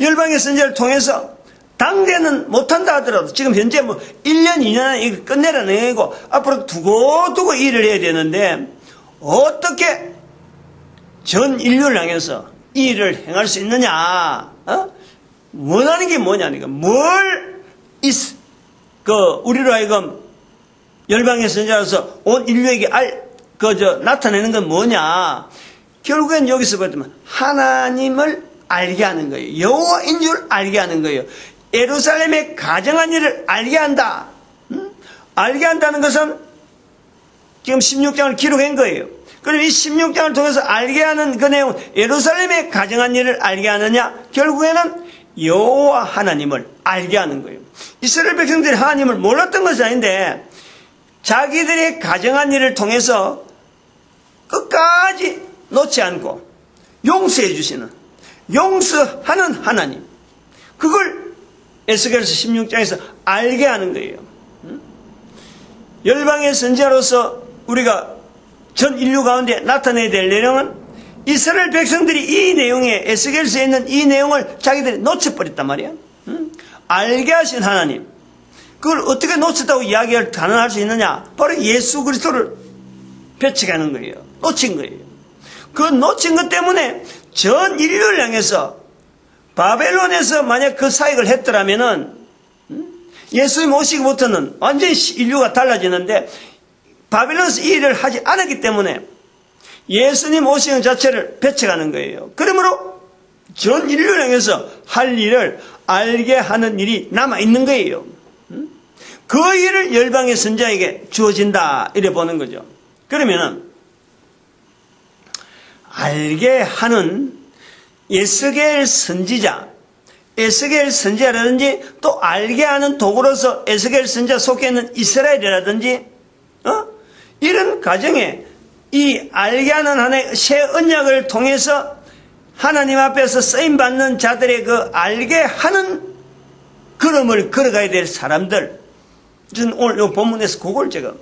열방의 선지자를 통해서 당대는 못한다 하더라도 지금 현재 1년, 2년 안에 이걸 끝내라는 거고 앞으로 두고두고 일을 해야 되는데 어떻게 전 인류를 향해서 이 일을 행할 수 있느냐? 원하는 게 뭐냐니까. 우리로 하여금 열방의 선지자로서 온 인류에게 나타내는 건 뭐냐? 결국엔 여기서 보면 하나님을 알게 하는 거예요. 여호와인 줄 알게 하는 거예요. 예루살렘에 가정한 일을 알게 한다. 알게 한다는 것은 지금 16장을 기록한 거예요. 그럼 이 16장을 통해서 알게 하는 그 내용, 예루살렘에 가정한 일을 알게 하느냐? 결국에는 여호와 하나님을 알게 하는 거예요. 이스라엘 백성들이 하나님을 몰랐던 것이 아닌데 자기들이 가정한 일을 통해서 끝까지 놓지 않고 용서해 주시는, 용서하는 하나님, 그걸 에스겔서 16장에서 알게 하는 거예요. 열방의 선지자로서 우리가 전 인류 가운데 나타내야 될 내용은 이스라엘 백성들이 이 내용에, 에스겔서에 있는 이 내용을 자기들이 놓쳐버렸단 말이야. 알게 하신 하나님, 그걸 어떻게 놓쳤다고 이야기를 가능할 수 있느냐? 바로 예수 그리스도를 배척하는 거예요. 놓친 거예요. 그 놓친 것 때문에 전 인류를 향해서 바벨론에서 만약 그 사역을 했더라면은 예수님 오시기부터는 완전히 인류가 달라지는데 바벨론에서 이 일을 하지 않았기 때문에 예수님 오시는 자체를 배척하는 거예요. 그러므로 전 인류를 향해서 할 일을 알게 하는 일이 남아있는 거예요. 그 일을 열방의 선지자에게 주어진다 이래 보는 거죠. 그러면은 알게 하는 에스겔 선지자라든지 또 알게 하는 도구로서 에스겔 선지자 속에 있는 이스라엘이라든지 이런 가정에 이 알게 하는 하나의 새 언약을 통해서 하나님 앞에서 쓰임받는 자들의 그 알게 하는 걸음을 걸어가야 될 사람들, 저는 오늘 이 본문에서 그걸 제가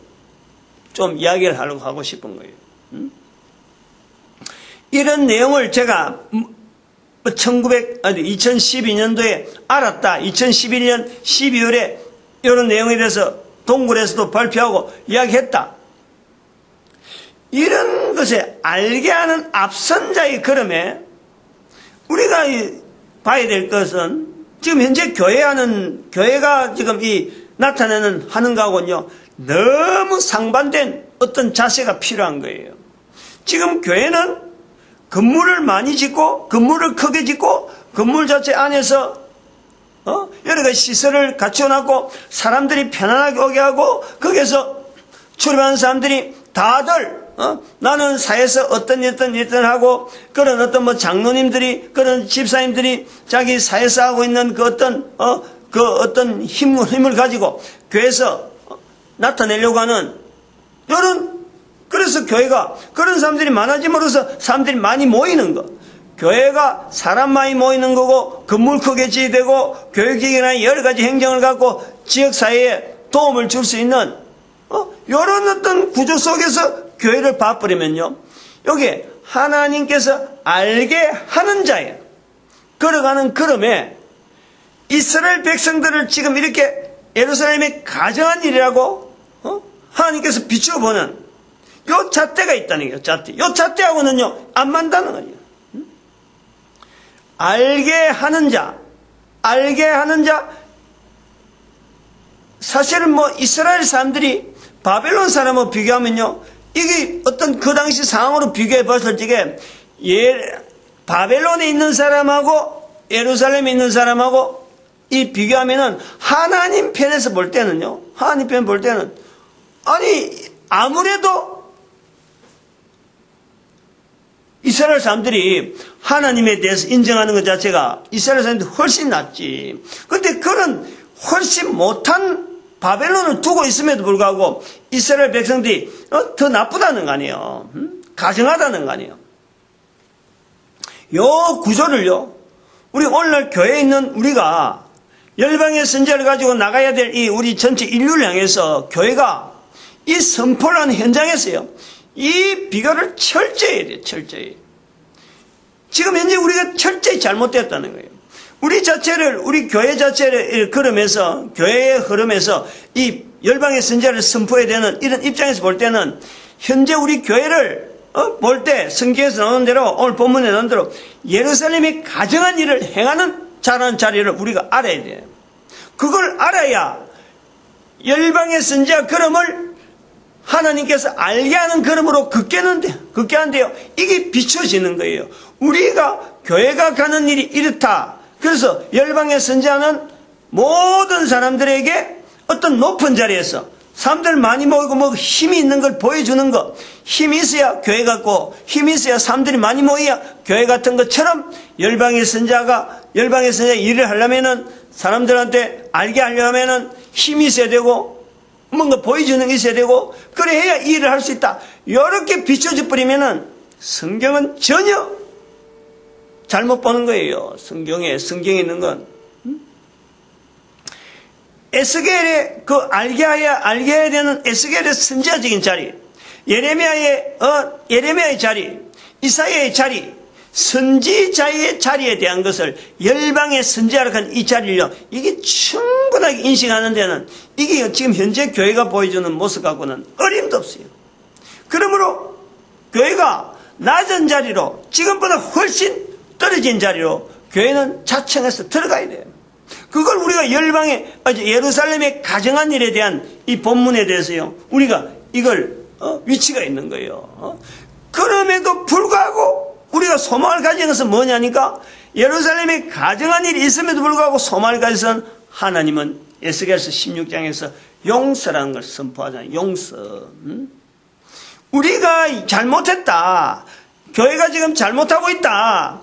좀 이야기를 하려고 하고 싶은 거예요. 이런 내용을 제가 2012년도에 알았다. 2011년 12월에 이런 내용에 대해서 동굴에서도 발표하고 이야기했다. 이런 것에 알게 하는 앞선자의 걸음에 우리가 봐야 될 것은 지금 현재 교회가 지금 나타내는 하는 거하고는요, 너무 상반된 어떤 자세가 필요한 거예요. 지금 교회는 건물을 많이 짓고, 건물을 크게 짓고, 건물 자체 안에서, 여러 가지 시설을 갖춰놨고, 사람들이 편안하게 오게 하고, 거기에서 출입하는 사람들이 다들 나는 사회에서 어떤 일을 하고, 그런 어떤 뭐 장로님들이, 그런 집사님들이 자기 사회에서 하고 있는 그 어떤 힘을 가지고 교회에서 나타내려고 하는 그래서 교회가 그런 사람들이 많아짐으로써 사람들이 많이 모이는 거. 교회가 사람 많이 모이는 거고, 건물 크게 지어되고, 교육기관이나 여러 가지 행정을 갖고 지역사회에 도움을 줄 수 있는 이런 어떤 구조 속에서 교회를 봐버리면요, 여기 하나님께서 알게 하는 자에 걸어가는 걸음에 이스라엘 백성들을 지금 이렇게 예루살렘에 가정한 일이라고 하나님께서 비추어보는 요 잣대가 있다는 거예요. 요 잣대하고는요 안 맞다는 거예요. 알게 하는 자, 사실은 뭐 이스라엘 사람들이 바벨론 사람하고 비교하면요, 이게 어떤 그 당시 상황으로 비교해 봤을 적에 바벨론에 있는 사람하고 예루살렘에 있는 사람하고 이 비교하면은 하나님 편에서 볼 때는요, 하나님 편 볼 때는 아니 아무래도 이스라엘 사람들이 하나님에 대해서 인정하는 것 자체가 이스라엘 사람들이 훨씬 낫지. 근데 그런 훨씬 못한 바벨론을 두고 있음에도 불구하고 이스라엘 백성들이 더 나쁘다는 거 아니에요. 가증하다는 거 아니에요. 요 구조를요, 우리 오늘날 교회에 있는 우리가 열방의 선지자를 가지고 나가야 될 이 우리 전체 인류를 향해서 교회가 이 선포를 하는 현장에서요, 이 비교를 철저히 해야 돼요. 철저히. 지금 현재 우리가 철저히 잘못되었다는 거예요. 우리 교회 자체를 걸으면서, 교회의 흐름에서 이 열방의 선지자를 선포해야 되는 이런 입장에서 볼 때는 현재 우리 교회를 볼 때 성경에서 나오는 대로, 오늘 본문에 나오는 대로 예루살렘이 가정한 일을 행하는 잘하는 자리를 우리가 알아야 돼요. 그걸 알아야 열방의 선지자 걸음을 하나님께서 알게 하는 걸음으로 긋게 하는데요. 이게 비춰지는 거예요. 우리가 교회가 가는 일이 이렇다. 그래서 열방의 선지자는 모든 사람들에게 어떤 높은 자리에서 사람들 많이 모이고 뭐 힘이 있는 걸 보여주는 거, 힘이 있어야 교회 같고 힘이 있어야 사람들이 많이 모여야 교회 같은 것처럼 열방의 선지자가 일을 하려면은 사람들한테 알게 하려면은 힘이 있어야 되고 뭔가 보여주는 게 있어야 되고, 그래야 이 일을 할 수 있다. 이렇게 비춰져 버리면은 성경은 전혀 잘못 보는 거예요. 성경에 있는 건. 에스겔의 알게 해야 되는 에스겔의 선지자적인 자리, 예레미야의 자리, 이사야의 자리, 선지자의 자리에 대한 것을 열방의 선지자로 한 이 자리를요, 이게 충분하게 인식하는 데는 이게 지금 현재 교회가 보여주는 모습 갖고는 어림도 없어요. 그러므로 교회가 낮은 자리로, 지금보다 훨씬 떨어진 자리로 교회는 자청해서 들어가야 돼요. 그걸 우리가 예루살렘의 가정한 일에 대한 이 본문에 대해서요, 우리가 이걸 위치가 있는 거예요. 그럼에도 불구하고 우리가 소망을 가진 것은 뭐냐니까, 예루살렘에 가정한 일이 있음에도 불구하고 소망을 가진 것은 하나님은 에스겔서 16장에서 용서라는 걸 선포하잖아요. 용서. 우리가 잘못했다. 교회가 지금 잘못하고 있다.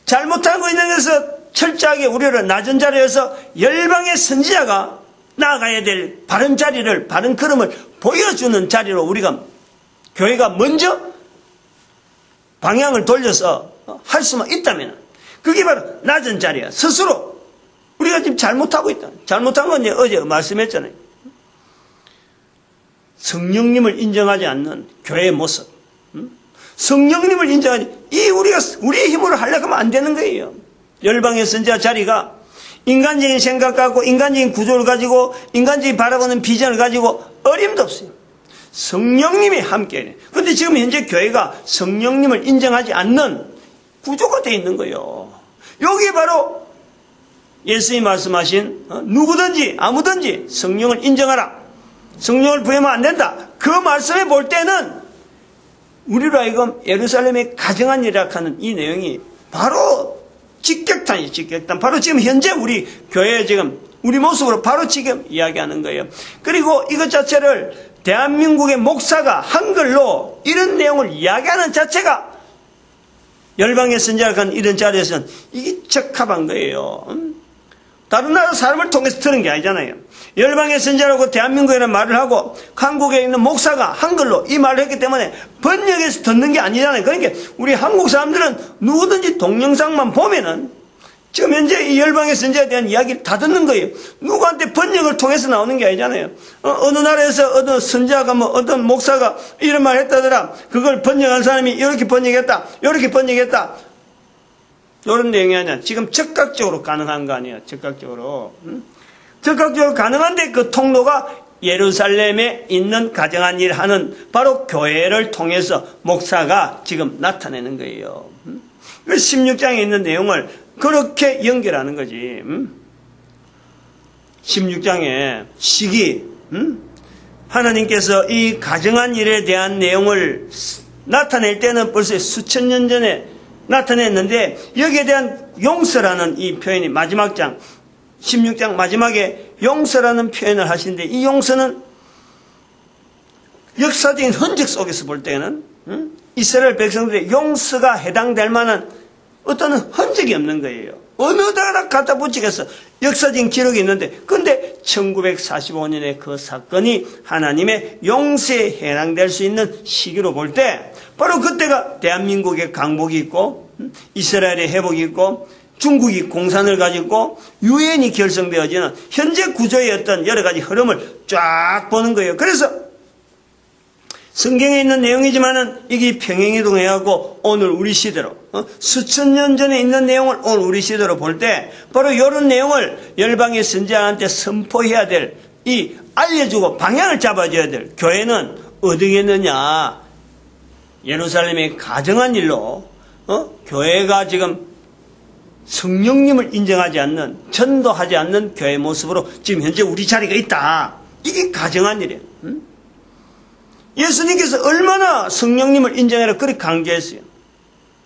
잘못하고 있는 것을 철저하게 우리를 낮은 자리에서 열방의 선지자가 나아가야 될 바른 자리를, 바른 걸음을 보여주는 자리로 우리가, 교회가 먼저 방향을 돌려서 할 수만 있다면 그게 바로 낮은 자리야. 스스로 우리가 지금 잘못하고 있다. 잘못한 건 이제 어제 말씀했잖아요. 성령님을 인정하지 않는 교회의 모습. 성령님을 인정하지, 우리가 우리의 힘으로 하려고 하면 안 되는 거예요. 열방의 선지자 자리가 인간적인 생각 갖고, 인간적인 구조를 가지고, 인간적인 바라보는 비전을 가지고 어림도 없어요. 성령님이 함께해. 그런데 지금 현재 교회가 성령님을 인정하지 않는 구조가 되어 있는 거예요. 여기 바로 예수님이 말씀하신 누구든지 아무든지 성령을 인정하라, 성령을 부여하면 안 된다, 그 말씀에 볼 때는 우리로 하여금 예루살렘에 가정한 일이라 하는 이 내용이 바로 직격탄이에요. 직격탄. 바로 지금 현재 우리 교회에 지금 우리 모습으로 바로 지금 이야기하는 거예요. 그리고 이것 자체를 대한민국의 목사가 한글로 이런 내용을 이야기하는 자체가 열방의 선지자를 간 이런 자리에서는 이게 적합한 거예요. 다른 나라 사람을 통해서 들은 게 아니잖아요. 열방의 선지자라고 대한민국에는 말을 하고 한국에 있는 목사가 한글로 이 말을 했기 때문에 번역해서 듣는 게 아니잖아요. 그러니까 우리 한국 사람들은 누구든지 동영상만 보면은 지금 현재 이 열방의 선지자에 대한 이야기를 다 듣는 거예요. 누구한테 번역을 통해서 나오는 게 아니잖아요. 어느 나라에서 어떤 선지자가 어떤 목사가 이런 말 했다더라. 그걸 번역한 사람이 이렇게 번역했다. 이렇게 번역했다. 이런 내용이 아니야. 지금 즉각적으로 가능한 거 아니에요. 즉각적으로. 적극적으로 가능한데 그 통로가 예루살렘에 있는 가정한 일 하는 바로 교회를 통해서 목사가 지금 나타내는 거예요. 16장에 있는 내용을 그렇게 연결하는 거지. 16장에 시기, 하나님께서 이 가정한 일에 대한 내용을 나타낼 때는 벌써 수천 년 전에 나타냈는데 여기에 대한 용서라는 이 표현이 마지막 장 16장 마지막에 용서라는 표현을 하시는데 이 용서는 역사적인 흔적 속에서 볼 때는 이스라엘 백성들의 용서가 해당될 만한 어떤 흔적이 없는 거예요. 어느 데다 갖다 붙이겠어. 역사적인 기록이 있는데 근데 1945년에 그 사건이 하나님의 용서에 해당될 수 있는 시기로 볼 때 바로 그때가 대한민국의 강복이 있고 이스라엘의 회복이 있고 중국이 공산을 가지고 유엔이 결성되어지는 현재 구조의 어떤 여러 가지 흐름을 쫙 보는 거예요. 그래서 성경에 있는 내용이지만은 이게 평행이동해하고 오늘 우리 시대로 수천 년 전에 있는 내용을 오늘 우리 시대로 볼 때 바로 이런 내용을 열방의 선지자한테 선포해야 될 이 알려주고 방향을 잡아줘야 될 교회는 어디에 있느냐. 예루살렘의 가정한 일로 교회가 지금 성령님을 인정하지 않는 전도하지 않는 교회 모습으로 지금 현재 우리 자리가 있다. 이게 가정한 일이에요. 예수님께서 얼마나 성령님을 인정하라 그렇게 강조했어요.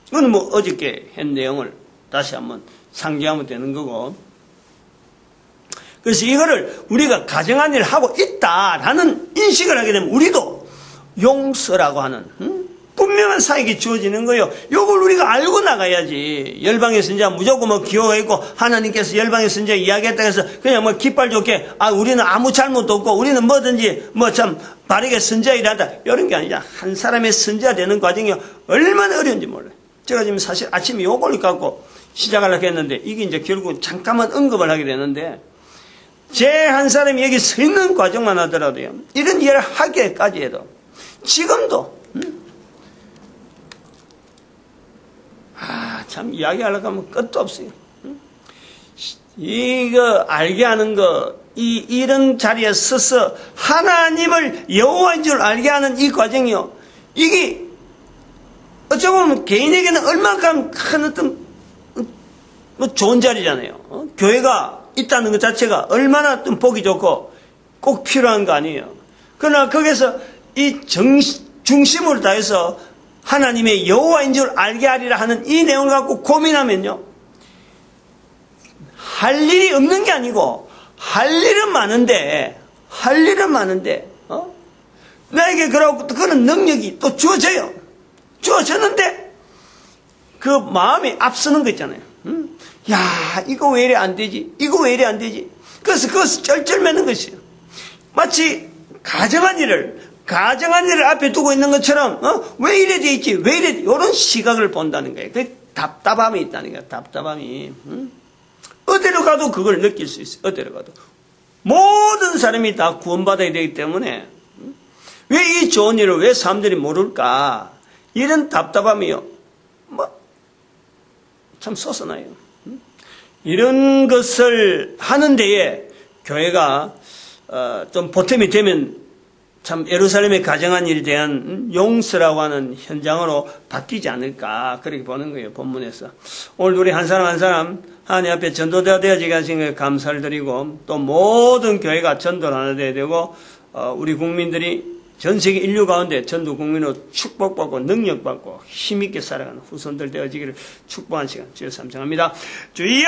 이건 뭐 어저께 한 내용을 다시 한번 상기하면 되는 거고. 그래서 이거를 우리가 가정한 일을 하고 있다라는 인식을 하게 되면 우리도 용서라고 하는 분명한 사역이 주어지는 거예요. 이걸 우리가 알고 나가야지. 열방의 선지자 무조건 뭐 기호가 있고 하나님께서 열방의 선지자 이야기했다 해서 그냥 뭐 깃발 좋게 우리는 아무 잘못도 없고 우리는 뭐든지 뭐 참 바르게 선지자 일한다. 이런 게 아니라 한 사람의 선지자 되는 과정이 얼마나 어려운지 몰라요. 제가 지금 사실 아침에 요걸 갖고 시작하려고 했는데 이게 이제 결국 잠깐만 언급을 하게 되는데 제 한 사람이 여기 서 있는 과정만 하더라도요. 이런 일을 하기까지 해도 지금도 참 이야기하려고 하면 끝도 없어요. 이거 알게 하는 거 이런 자리에 서서 하나님을 여호와인 줄 알게 하는 이 과정이요. 이게 어쩌고 보면 개인에게는 얼마큼 큰 어떤 뭐 좋은 자리잖아요. 교회가 있다는 것 자체가 얼마나 좀 보기 좋고 꼭 필요한 거 아니에요. 그러나 거기서 이 중심을 다해서 하나님의 여호와인 줄 알게 하리라 하는 이 내용을 갖고 고민하면요. 할 일이 없는 게 아니고 할 일은 많은데 나에게 그런 능력이 또 주어져요. 주어졌는데 그 마음이 앞서는 거 있잖아요. 야, 이거 왜 이래 안 되지? 이거 왜 이래 안 되지? 그래서 그것을 쩔쩔매는 것이에요. 마치 가정한 일을 앞에 두고 있는 것처럼 왜 이래 돼 있지? 왜 이래? 이런 시각을 본다는 거예요. 그 답답함이 있다는 거예요. 답답함이. 어디로 가도 그걸 느낄 수 있어요. 어디로 가도. 모든 사람이 다 구원받아야 되기 때문에 왜 이 좋은 일을 왜 사람들이 모를까? 이런 답답함이요. 참 솟아나요. 이런 것을 하는 데에 교회가 좀 보탬이 되면 참 예루살렘의 가정한 일에 대한 용서라고 하는 현장으로 바뀌지 않을까 그렇게 보는 거예요. 본문에서. 오늘 우리 한 사람 한 사람 하나님 앞에 전도자 되어지게 하신 것에 감사를 드리고 또 모든 교회가 전도를 하나 돼야 되고 우리 국민들이 전 세계 인류 가운데 전도 국민으로 축복받고 능력받고 힘있게 살아가는 후손들 되어지기를 축복하는 시간 주여 삼창합니다. 주여!